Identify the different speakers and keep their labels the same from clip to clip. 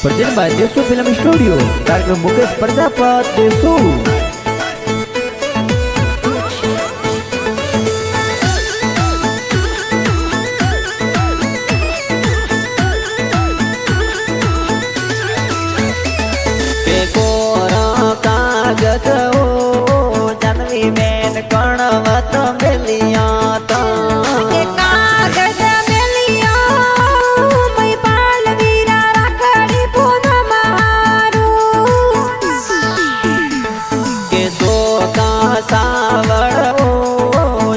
Speaker 1: Presented by Desu Film Studio. Director Mukesh Prajapati Desu.
Speaker 2: Janvi ben कणवत मिलिया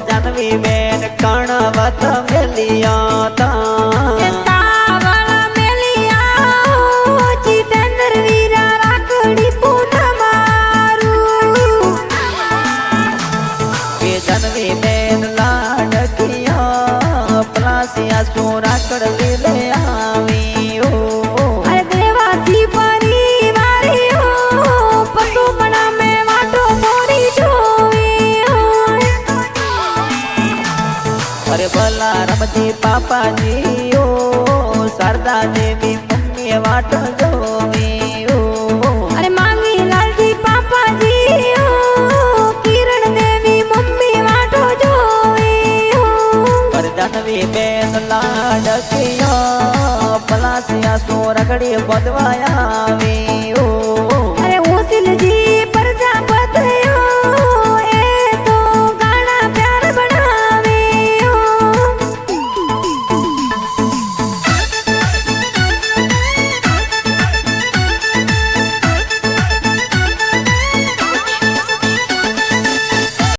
Speaker 2: जनवी बेन कणवत मिलिया जनवी बेन लाडकिया पलासिया सोरा कर ले आवी हो
Speaker 3: अरे देवासी परिवारी हो पशु बना में वाटो मोरी जोई हो
Speaker 2: अरे भला रमजी पापा जी हो शारदा देवी मम्मी वाट जोवी हो
Speaker 3: अरे मांगी लालजी पापा जी हो किरण देवी मम्मी वाटो जोई हो
Speaker 2: पर जनवी बेन लाडकिया पलासिया सोरगड़ी बदवाया वी हो